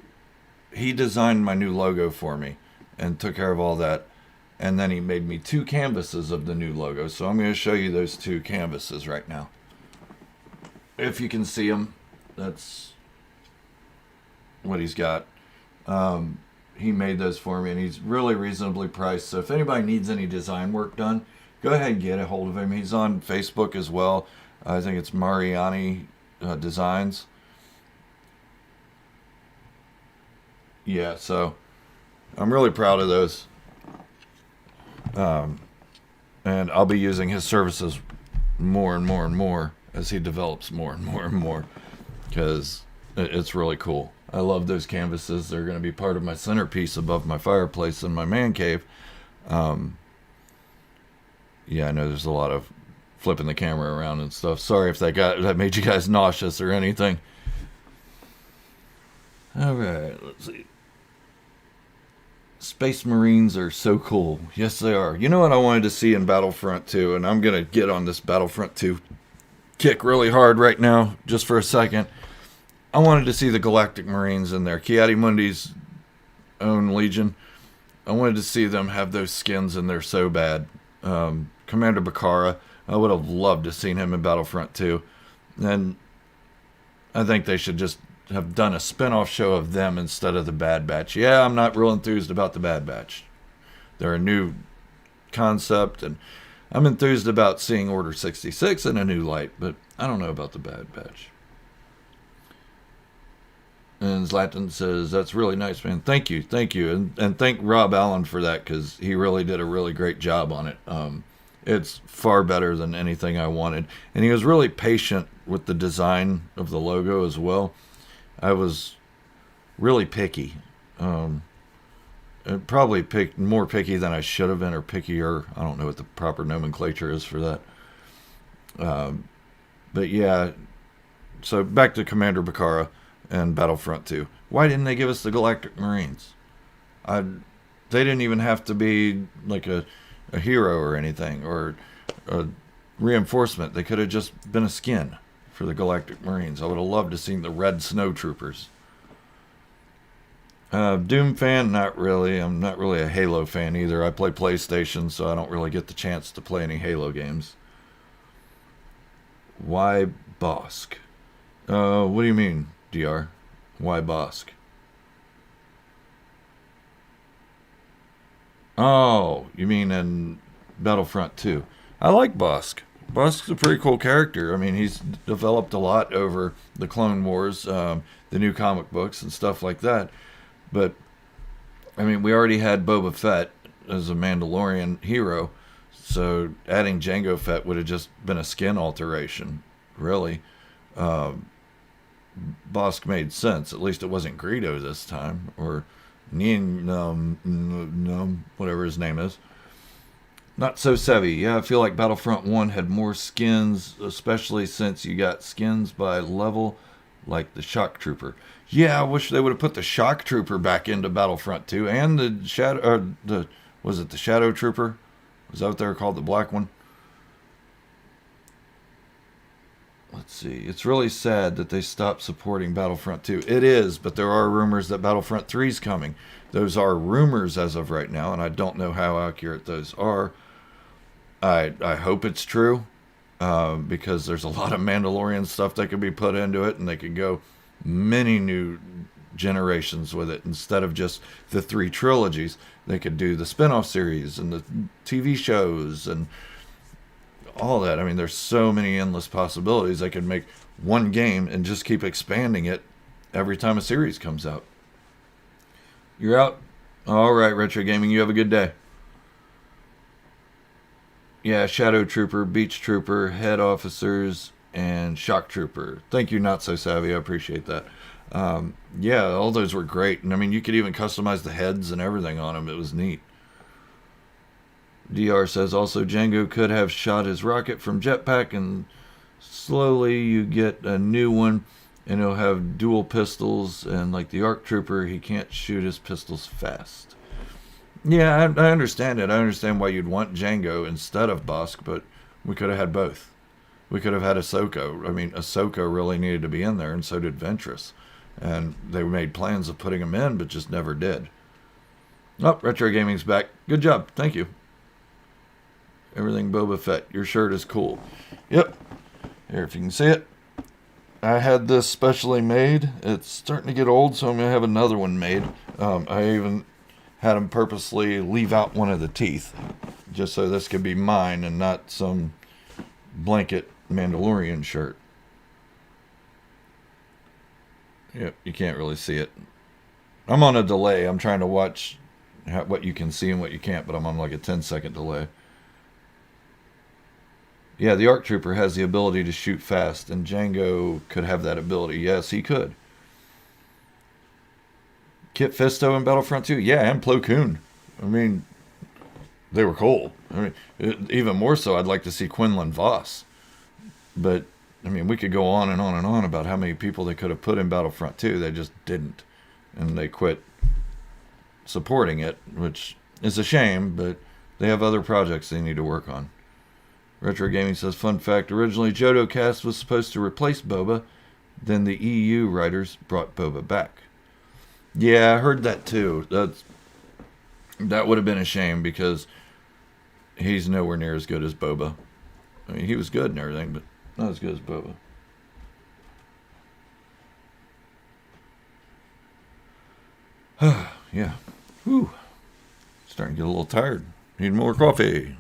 he designed my new logo for me and took care of all that. And then he made me 2 canvases of the new logo. So I'm going to show you those 2 canvases right now. If you can see them, that's what he's got. He made those for me, and he's really reasonably priced. So if anybody needs any design work done, go ahead and get a hold of him. He's on Facebook as well. I think it's Mariani Designs. Yeah, so I'm really proud of those. And I'll be using his services more and more and more as he develops more and more and more, because it's really cool. I love those canvases. They're going to be part of my centerpiece above my fireplace in my man cave. Yeah, I know there's a lot of flipping the camera around and stuff. Sorry if that made you guys nauseous or anything. All right, let's see. Space Marines are so cool. Yes, they are. You know what I wanted to see in Battlefront 2, and I'm going to get on this Battlefront 2 kick really hard right now, just for a second. I wanted to see the Galactic Marines in there. Ki-Adi-Mundi's own Legion. I wanted to see them have those skins in there so bad. Commander Bakara, I would have loved to have seen him in Battlefront 2. And I think they should just have done a spin-off show of them instead of the Bad Batch. Yeah, I'm not real enthused about the Bad Batch. They're a new concept, and I'm enthused about seeing Order 66 in a new light, but I don't know about the Bad Batch. And Zlatan says, that's really nice, man. Thank you. And thank Rob Allen for that, because he really did a really great job on it. It's far better than anything I wanted. And he was really patient with the design of the logo as well. I was really picky. Probably more picky than I should have been, or pickier. I don't know what the proper nomenclature is for that. But yeah, so back to Commander Bakara and Battlefront 2. Why didn't they give us the Galactic Marines? They didn't even have to be like a hero or anything, or a reinforcement. They could have just been a skin for the Galactic Marines. I would have loved to see the red snow troopers. Doom fan, not really. I'm not really a Halo fan either. I play PlayStation, so I don't really get the chance to play any Halo games. Why Bosk? What do you mean, DR? Why Bosk? Oh, you mean in Battlefront 2? I like Bosk. Bosk's a pretty cool character. I mean, he's developed a lot over the Clone Wars, the new comic books, and stuff like that. But, I mean, we already had Boba Fett as a Mandalorian hero, so adding Jango Fett would have just been a skin alteration, really. Bosk made sense. At least it wasn't Greedo this time, or Nien, whatever his name is. Not so savvy. Yeah, I feel like Battlefront 1 had more skins, especially since you got skins by level, like the Shock Trooper. Yeah, I wish they would have put the Shock Trooper back into Battlefront 2, and the Shadow, or was it the Shadow Trooper? Was that what they were called, the black one? Let's see. It's really sad that they stopped supporting Battlefront 2. It is, but there are rumors that Battlefront 3 is coming. Those are rumors as of right now, and I don't know how accurate those are. I hope it's true, because there's a lot of Mandalorian stuff that could be put into it, and they could go many new generations with it. Instead of just the 3 trilogies, they could do the spin-off series and the TV shows and all that. I mean, there's so many endless possibilities. They could make one game and just keep expanding it every time a series comes out. You're out? All right, Retro Gaming, you have a good day. Yeah, Shadow Trooper, Beach Trooper, Head Officers, and Shock Trooper. Thank you, Not So Savvy. I appreciate that. Yeah, all those were great. And I mean, you could even customize the heads and everything on them. It was neat. DR says also Jango could have shot his rocket from jetpack, and slowly you get a new one, and he'll have dual pistols, and like the ARC Trooper, he can't shoot his pistols fast. Yeah, I understand it. I understand why you'd want Jango instead of Bosk, but we could have had both. We could have had Ahsoka. I mean, Ahsoka really needed to be in there, and so did Ventress. And they made plans of putting him in, but just never did. Oh, Retro Gaming's back. Good job. Thank you. Everything Boba Fett. Your shirt is cool. Yep. Here, if you can see it. I had this specially made. It's starting to get old, so I'm going to have another one made. I even had him purposely leave out one of the teeth, just so this could be mine and not some blanket Mandalorian shirt. Yep, you can't really see it. I'm on a delay. I'm trying to watch what you can see and what you can't, but I'm on like a 10-second delay. Yeah, the ARC Trooper has the ability to shoot fast, and Jango could have that ability. Yes, he could. Kit Fisto in Battlefront 2? Yeah, and Plo Koon. I mean, they were cool. I mean, even more so, I'd like to see Quinlan Voss. But, I mean, we could go on and on and on about how many people they could have put in Battlefront 2. They just didn't. And they quit supporting it, which is a shame, but they have other projects they need to work on. Retro Gaming says, fun fact, originally Jodo Cast was supposed to replace Boba, then the EU writers brought Boba back. Yeah, I heard that too. That would have been a shame, because he's nowhere near as good as Boba. I mean, he was good and everything, but not as good as Boba. Yeah. Whew. Starting to get a little tired. Need more coffee.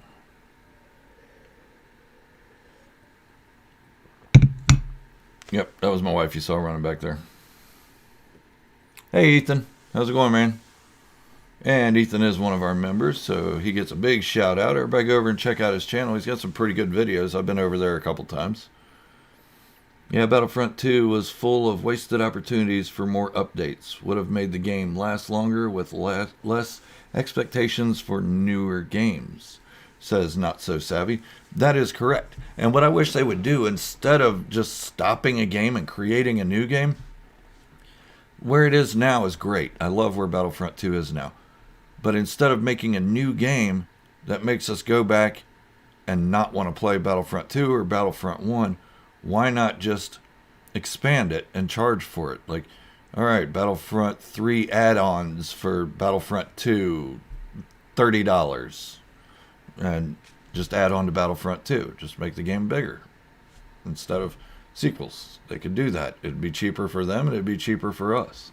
Yep, that was my wife you saw running back there. Hey, Ethan. How's it going, man? And Ethan is one of our members, so he gets a big shout out. Everybody go over and check out his channel. He's got some pretty good videos. I've been over there a couple times. Yeah, Battlefront 2 was full of wasted opportunities for more updates. Would have made the game last longer with less expectations for newer games, says Not So Savvy. That is correct. And what I wish they would do, instead of just stopping a game and creating a new game, where it is now is great. I love where Battlefront 2 is now. But instead of making a new game that makes us go back and not want to play Battlefront 2 or Battlefront 1, why not just expand it and charge for it? Like, all right, Battlefront 3 add-ons for Battlefront 2, $30. And just add on to Battlefront 2. Just make the game bigger instead of sequels. They could do that. It'd be cheaper for them, and it'd be cheaper for us.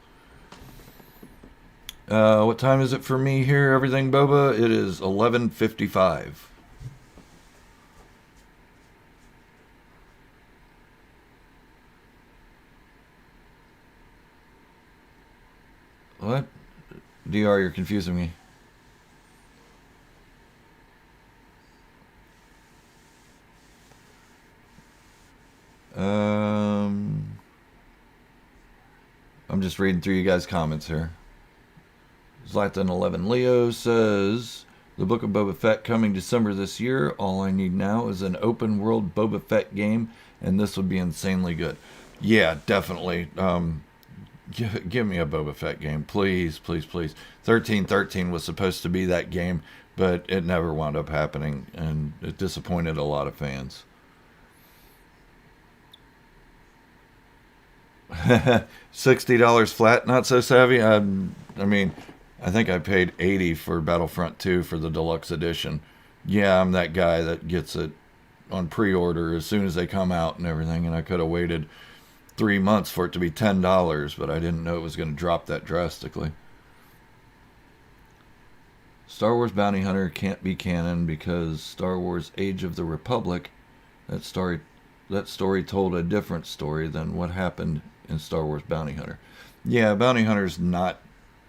What time is it for me here? Everything Boba. It is 11:55. What? DR, you're confusing me. Um, I'm just reading through you guys' comments here. Zlatan11 Leo says, the Book of Boba Fett coming December this year. All I need now is an open world Boba Fett game, and this would be insanely good. Yeah, definitely. Give me a Boba Fett game, please, please, please. 1313 was supposed to be that game, but it never wound up happening, and it disappointed a lot of fans. $60 flat, not so savvy. I mean, I think I paid 80 for Battlefront 2 for the deluxe edition. Yeah, I'm that guy that gets it on pre-order as soon as they come out and everything, and I could have waited 3 months for it to be $10, but I didn't know it was going to drop that drastically. Star Wars Bounty Hunter can't be canon because Star Wars Age of the Republic, that story told a different story than what happened in Star Wars Bounty Hunter. Yeah, Bounty Hunter's not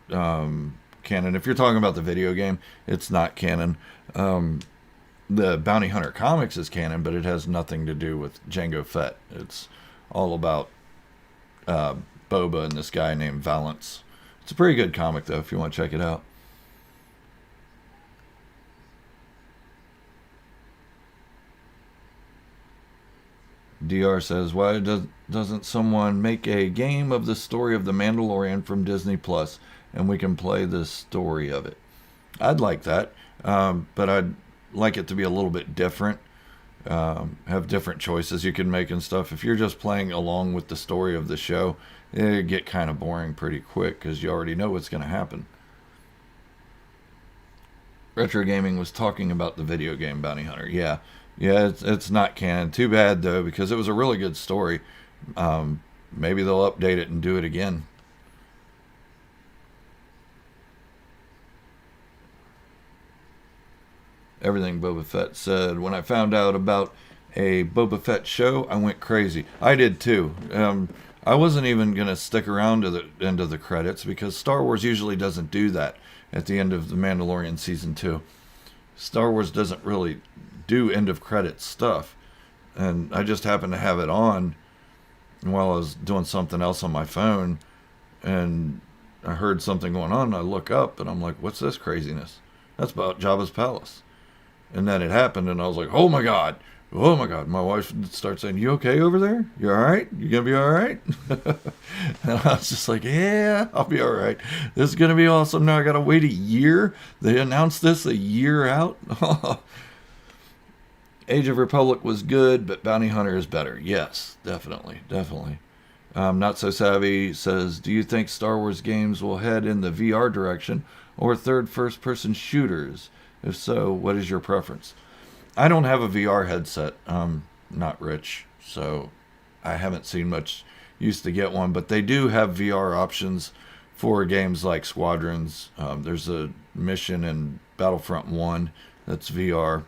canon. If you're talking about the video game, it's not canon. The Bounty Hunter comics is canon, but it has nothing to do with Jango Fett. It's all about Boba and this guy named Valance. It's a pretty good comic, though, if you want to check it out. DR says, why doesn't someone make a game of the story of the Mandalorian from Disney Plus, and we can play the story of it? I'd like that, but I'd like it to be a little bit different. Have different choices you can make and stuff. If you're just playing along with the story of the show, it'd get kind of boring pretty quick because you already know what's going to happen. Retro Gaming was talking about the video game Bounty Hunter. Yeah, it's not canon. Too bad, though, because it was a really good story. Maybe they'll update it and do it again. Everything Boba Fett said, when I found out about a Boba Fett show, I went crazy. I did too. I wasn't even going to stick around to the end of the credits because Star Wars usually doesn't do that at the end of The Mandalorian Season 2. Star Wars doesn't really do end of credits stuff. And I just happened to have it on while I was doing something else on my phone. And I heard something going on and I look up and I'm like, what's this craziness? That's about Jabba's palace. And then it happened, and I was like, oh my God. My wife starts saying, you okay over there? You all right? You going to be all right? And I was just like, yeah, I'll be all right. This is going to be awesome. Now I got to wait a year. They announced this a year out. Age of Republic was good, but Bounty Hunter is better. Yes, definitely. Not So Savvy says, do you think Star Wars games will head in the VR direction or third first-person shooters? If so, what is your preference? I don't have a VR headset. I'm not rich, so I haven't seen much use to get one. But they do have VR options for games like Squadrons. There's a mission in Battlefront 1 that's VR.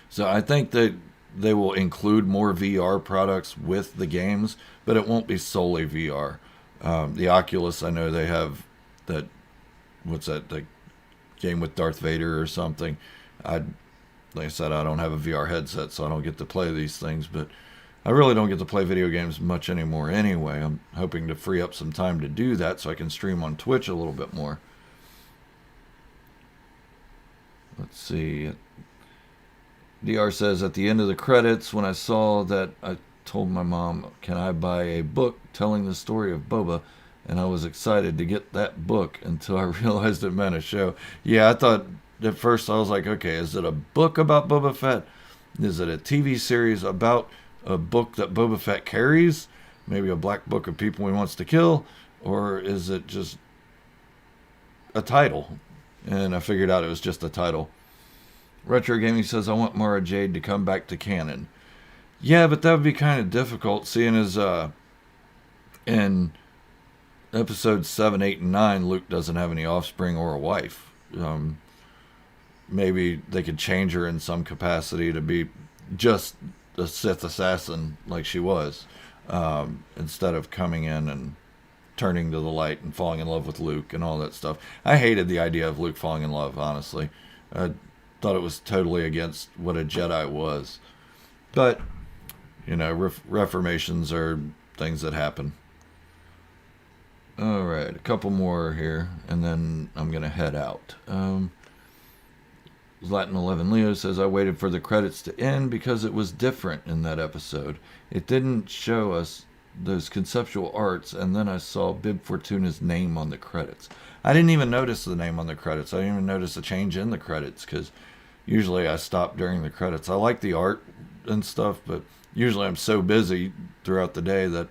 So I think that they will include more VR products with the games, but it won't be solely VR. The Oculus, I know they have that. What's that? The game with Darth Vader or something. Like I said, I don't have a VR headset, so I don't get to play these things, but I really don't get to play video games much anymore anyway. I'm hoping to free up some time to do that so I can stream on Twitch a little bit more. Let's see. DR says, at the end of the credits, when I saw that, I told my mom, can I buy a book telling the story of Boba? And I was excited to get that book until I realized it meant a show. Yeah, I thought at first, I was like, okay, is it a book about Boba Fett? Is it a TV series about a book that Boba Fett carries? Maybe a black book of people he wants to kill? Or is it just a title? And I figured out it was just a title. Retro Gaming says, I want Mara Jade to come back to canon. Yeah, but that would be kind of difficult, seeing as in episodes 7, 8, and 9, Luke doesn't have any offspring or a wife. Maybe they could change her in some capacity to be just a Sith assassin like she was, instead of coming in and turning to the light and falling in love with Luke and all that stuff. I hated the idea of Luke falling in love, honestly. I thought it was totally against what a Jedi was. But, reformations are things that happen. Alright, a couple more here, and then I'm going to head out. Latin 11 Leo says, I waited for the credits to end because it was different in that episode. It didn't show us those conceptual arts, and then I saw Bib Fortuna's name on the credits. I didn't even notice the name on the credits. I didn't even notice a change in the credits, because usually I stop during the credits. I like the art and stuff, but usually I'm so busy throughout the day that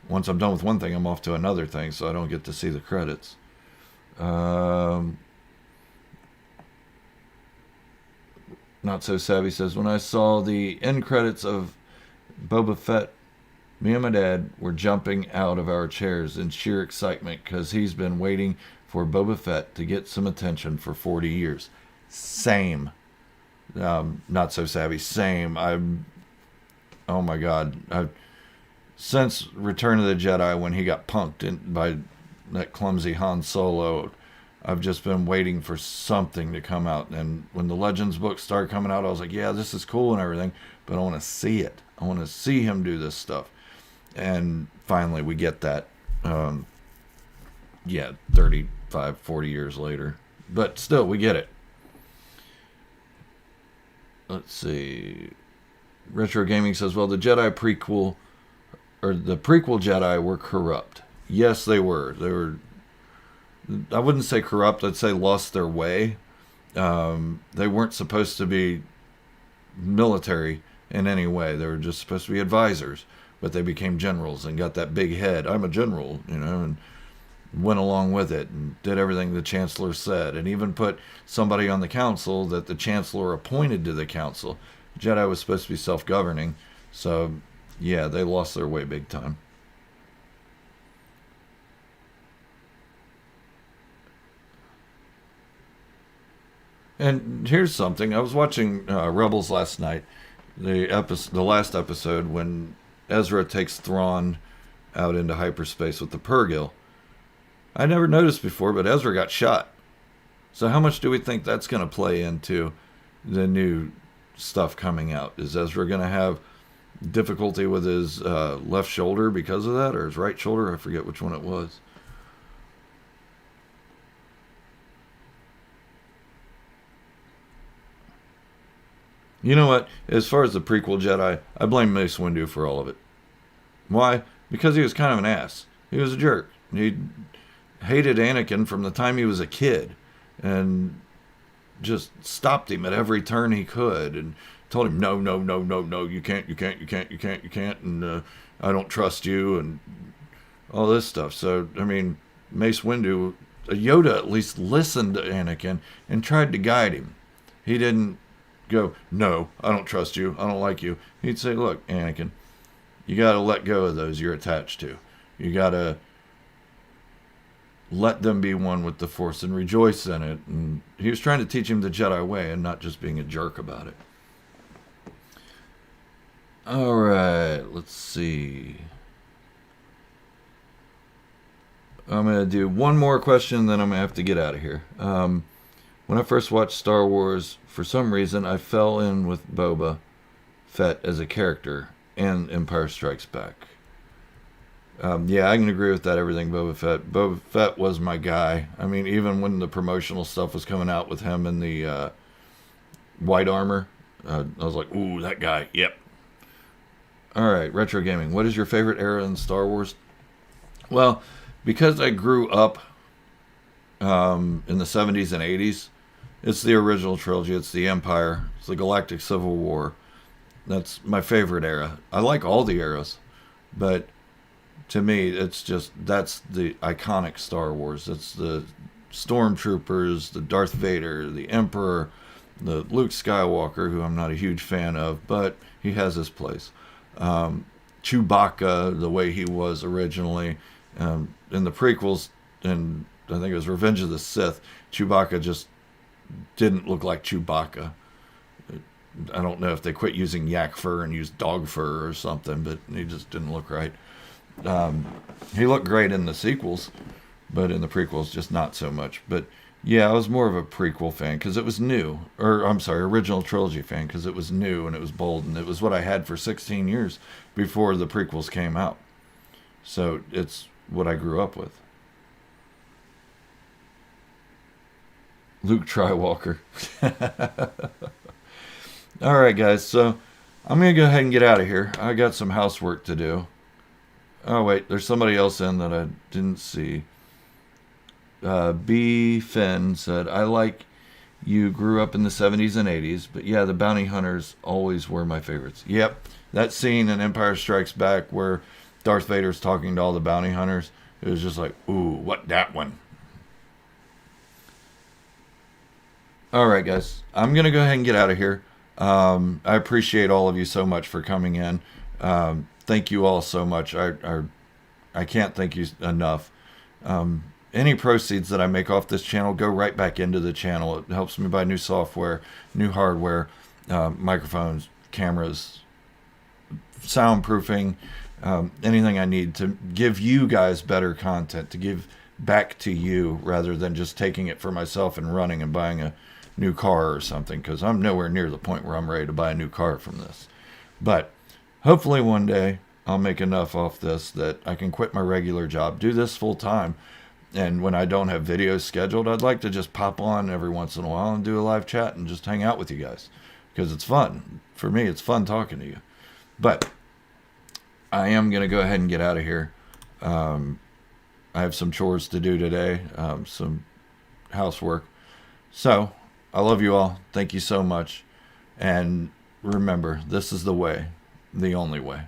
once I'm done with one thing, I'm off to another thing, so I don't get to see the credits. Not So Savvy says, when I saw the end credits of Boba Fett, me and my dad were jumping out of our chairs in sheer excitement because he's been waiting for Boba Fett to get some attention for 40 years. Same. Not So Savvy. Same. Oh my God. Since Return of the Jedi, when he got punked by that clumsy Han Solo, I've just been waiting for something to come out. And when the Legends books started coming out, I was like, yeah, this is cool and everything, but I want to see it. I want to see him do this stuff. And finally we get that. 35, 40 years later. But still, we get it. Let's see. Retro Gaming says, well, the Jedi prequel, or the prequel Jedi were corrupt. Yes, they were. They were, I wouldn't say corrupt, I'd say lost their way. They weren't supposed to be military in any way. They were just supposed to be advisors, but they became generals and got that big head. I'm a general, and went along with it and did everything the Chancellor said, and even put somebody on the council that the Chancellor appointed to the council. Jedi was supposed to be self-governing, so yeah, they lost their way big time. And here's something. I was watching Rebels last night, the last episode, when Ezra takes Thrawn out into hyperspace with the Purrgil. I never noticed before, but Ezra got shot. So how much do we think that's going to play into the new stuff coming out? Is Ezra going to have difficulty with his left shoulder because of that, or his right shoulder? I forget which one it was. You know what? As far as the prequel Jedi, I blame Mace Windu for all of it. Why? Because he was kind of an ass. He was a jerk. He hated Anakin from the time he was a kid, and just stopped him at every turn he could, and told him, no, no, no, no, no, you can't, and I don't trust you, and all this stuff. So, I mean, Mace Windu, Yoda at least listened to Anakin and tried to guide him. He didn't go, no, I don't trust you, I don't like you. He'd say, look, Anakin, you got to let go of those you're attached to. You got to let them be one with the Force and rejoice in it. And he was trying to teach him the Jedi way and not just being a jerk about it. All right, let's see. I'm going to do one more question, then I'm going to have to get out of here. When I first watched Star Wars, for some reason, I fell in with Boba Fett as a character and Empire Strikes Back. Yeah, I can agree with that, everything Boba Fett. Boba Fett was my guy. I mean, even when the promotional stuff was coming out with him in the white armor, I was like, ooh, that guy, yep. All right, Retro Gaming. What is your favorite era in Star Wars? Well, because I grew up in the 70s and 80s, it's the original trilogy. It's the Empire. It's the Galactic Civil War. That's my favorite era. I like all the eras, but to me, it's just, that's the iconic Star Wars. It's the Stormtroopers, the Darth Vader, the Emperor, the Luke Skywalker, who I'm not a huge fan of, but he has his place. Chewbacca, the way he was originally, In the prequels, and I think it was Revenge of the Sith, Chewbacca just didn't look like Chewbacca. I don't know if they quit using yak fur and used dog fur or something, but he just didn't look right. Um, he looked great in the sequels, but in the prequels, just not so much. But yeah, I was more of a prequel fan because it was new, or I'm sorry, original trilogy fan because it was new and it was bold and it was what I had for 16 years before the prequels came out. So it's what I grew up with. Luke Skywalker. All right, guys. So I'm gonna go ahead and get out of here. I got some housework to do. Oh wait, there's somebody else in that I didn't see. B. Finn said, I like you grew up in the 70s and 80s, but yeah, the bounty hunters always were my favorites. Yep, that scene in Empire Strikes Back where Darth Vader's talking to all the bounty hunters, it was just like, ooh, what that one? All right, guys, I'm going to go ahead and get out of here. I appreciate all of you so much for coming in. Thank you all so much. I can't thank you enough. Any proceeds that I make off this channel go right back into the channel. It helps me buy new software, new hardware, microphones, cameras, soundproofing, anything I need to give you guys better content, to give back to you rather than just taking it for myself and running and buying a new car or something, because I'm nowhere near the point where I'm ready to buy a new car from this. But hopefully one day I'll make enough off this that I can quit my regular job, do this full time. And when I don't have videos scheduled, I'd like to just pop on every once in a while and do a live chat and just hang out with you guys. Because it's fun. For me, it's fun talking to you. But I am going to go ahead and get out of here. I have some chores to do today, some housework. So, I love you all. Thank you so much. And remember, this is the way, the only way.